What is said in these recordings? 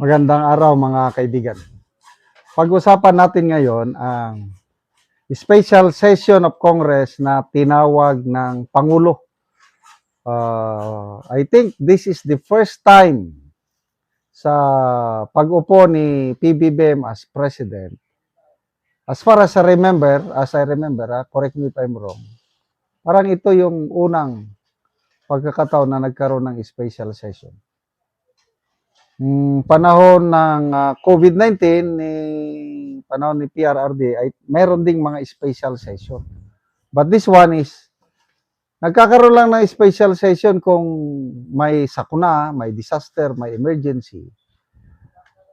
Magandang araw mga kaibigan. Pag-usapan natin ngayon ang special session of Congress na tinawag ng Pangulo. I think this is the first time sa pag-upo ni PBBM as President. As far as I remember, correct me if I'm wrong, parang ito yung unang pagkakataon na nagkaroon ng special session. Panahon ng COVID-19, panahon ni PRRD, ay mayroon ding mga special session. But this one is, nagkakaroon lang ng special session kung may sakuna, may disaster, may emergency.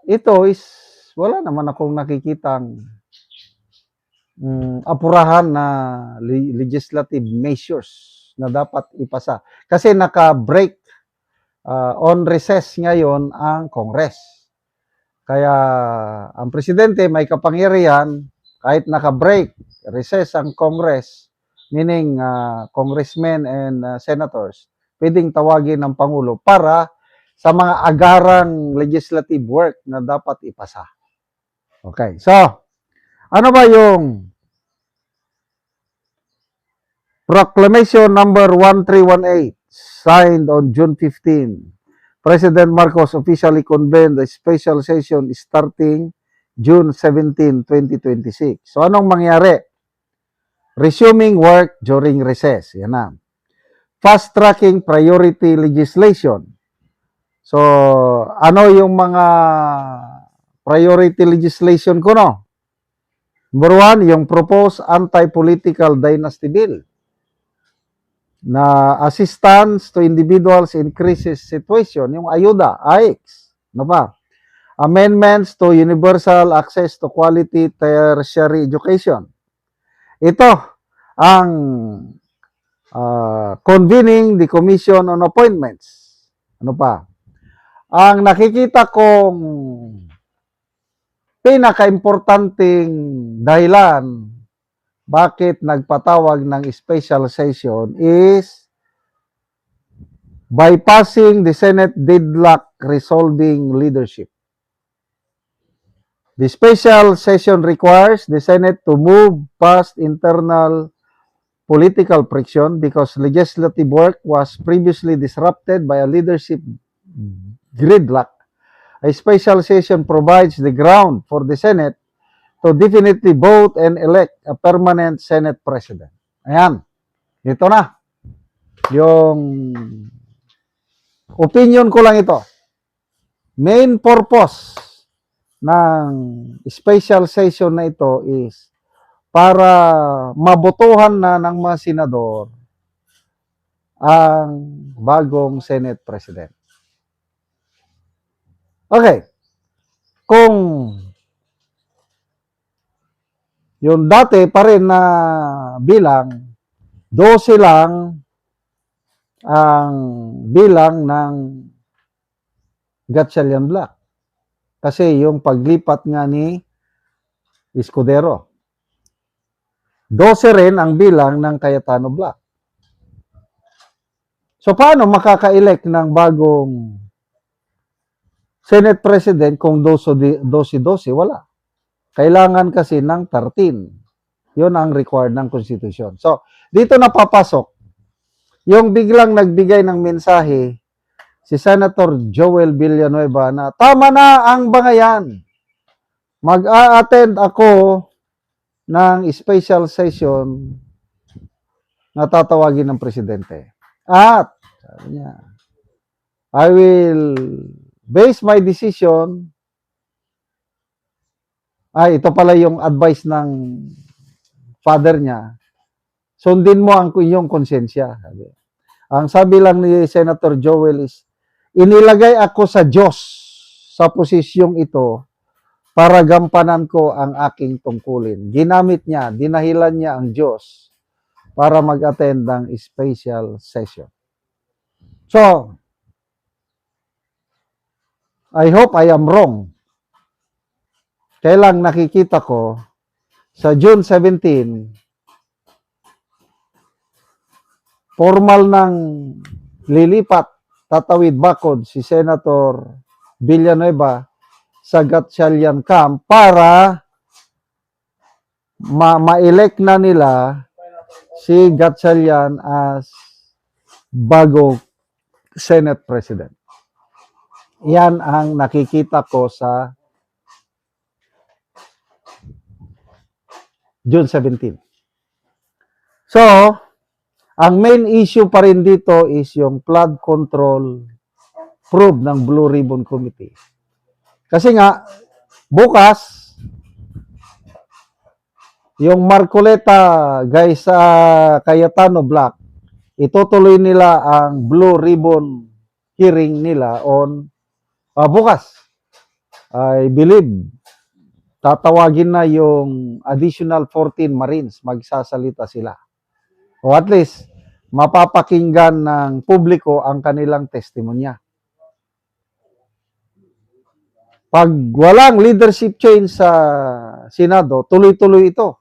Ito is, wala naman akong nakikitang apurahan na legislative measures na dapat ipasa. Kasi naka-break on recess ngayon ang Congress. Kaya ang presidente may kapangyarihan kahit naka-break, recess ang Congress, meaning congressmen and senators, pwedeng tawagin ng Pangulo para sa mga agarang legislative work na dapat ipasa. Okay, so ano ba yung Proclamation number 1318 signed on June 15. President Marcos officially convened the special session starting June 17, 2026. So anong mangyari? Resuming work during recess. Yan na. Fast-tracking priority legislation. So ano yung mga priority legislation ko, no? Number one, yung proposed anti-political dynasty bill na assistance to individuals in crisis situation, yung ayuda, AIX. Ano ba? Amendments to universal access to quality tertiary education. Ito ang convening the Commission on Appointments. Ano pa? Ang nakikita kong pinaka-importanting dahilan bakit nagpatawag ng special session is bypassing the Senate deadlock resolving leadership. The special session requires the Senate to move past internal political friction because legislative work was previously disrupted by a leadership gridlock. A special session provides the ground for the Senate to definitely vote and elect a permanent Senate President. Ayan. Ito na. Yung opinion ko lang ito. Main purpose ng special session na ito is para mabotohan na ng mga senador ang bagong Senate President. Okay. Kung yung dati pa rin na bilang, 12 lang ang bilang ng Gatchalian Black. Kasi yung paglipat nga ni Escudero. 12 rin ang bilang ng Cayetano Black. So paano makaka-elect ng bagong Senate President kung 12-12? Wala. Kailangan kasi ng 13. Yun ang required ng Constitution. So, dito napapasok yung biglang nagbigay ng mensahe si Senator Joel Villanueva na tama na ang bangayan. Mag-a-attend ako ng special session na tatawagin ng presidente. At, sabi niya, I will base my decision. Ito pala yung advice ng father niya. Sundin mo ang iyong konsensya. Ang sabi lang ni Senator Joel is, inilagay ako sa Diyos sa posisyong ito para gampanan ko ang aking tungkulin. Ginamit niya, dinahilan niya ang Diyos para mag-attend ng special session. So, I hope I am wrong. Kailang nakikita ko sa June 17, formal ng lilipat, tatawid bakod si Senator Villanueva sa Gatchalian camp para ma-elect na nila si Gatchalian as bagong Senate President. Yan ang nakikita ko sa June 17. So, ang main issue pa rin dito is yung flood control probe ng Blue Ribbon Committee. Kasi nga, bukas, yung Marcoleta guys sa Cayetano Block, itutuloy nila ang Blue Ribbon hearing nila on bukas. I believe tatawagin na yung additional 14 Marines, magsasalita sila. O at least, mapapakinggan ng publiko ang kanilang testimonya. Pag walang leadership change sa Senado, tuloy-tuloy ito.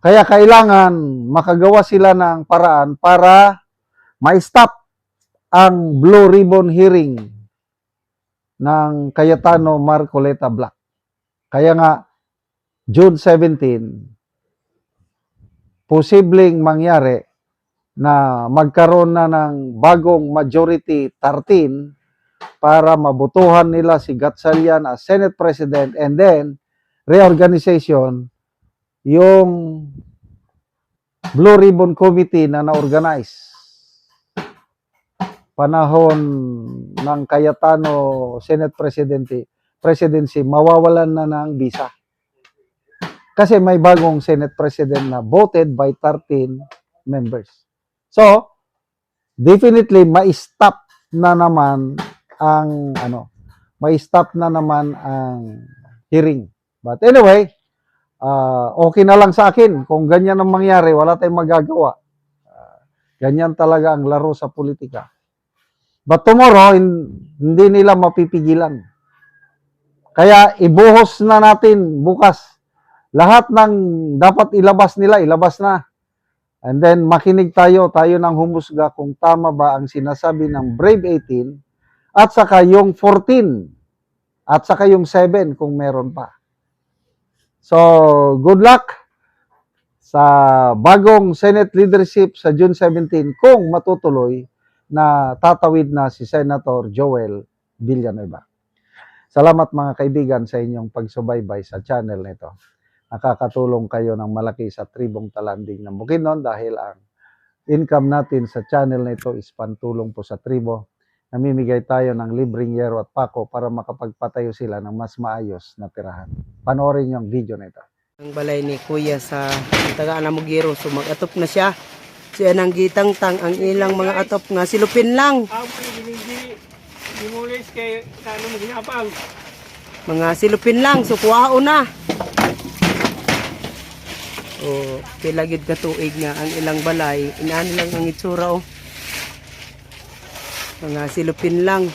Kaya kailangan makagawa sila ng paraan para ma-stop ang Blue Ribbon hearing ng Cayetano Marcoleta Block. Kaya nga, June 17, posibleng mangyari na magkaroon na ng bagong majority 13 para mabutuhan nila si Gatchalian as Senate President and then reorganization yung Blue Ribbon Committee na na-organize panahon ng Cayetano Senate Presidency, mawawalan na ng visa. Kasi may bagong Senate President na voted by 13 members. So, definitely, ma-stop na naman ang hearing. But anyway, okay na lang sa akin. Kung ganyan ang mangyari, wala tayong magagawa. Ganyan talaga ang laro sa politika. But tomorrow, hindi nila mapipigilan. Kaya ibuhos na natin bukas. Lahat ng dapat ilabas nila, ilabas na. And then makinig tayo ng humusga kung tama ba ang sinasabi ng Brave 18 at saka yung 14 at saka yung 7 kung meron pa. So, good luck sa bagong Senate leadership sa June 17 kung matutuloy na tatawid na si Senator Joel Villanueva. Salamat mga kaibigan sa inyong pagsubaybay sa channel nito. Nakakatulong kayo ng malaki sa tribong Talanding ng Bukidnon dahil ang income natin sa channel nito is pantulong po sa tribo. Namimigay tayo ng libreng yero at pako para makapagpatayo sila ng mas maayos na tirahan. Panoorin yung video nito. Ang balay ni Kuya sa tagaan na Mugiro, so mag-atop na siya. Siya nang gitang-tang ang ilang mga atop nga silupin lang. Dimulis kay kano maginapang. Mga silupin lang, so kuwao na. O, pilagid ka tuig nga ang ilang balay. Inaan lang ang itsura o. Mga silupin lang.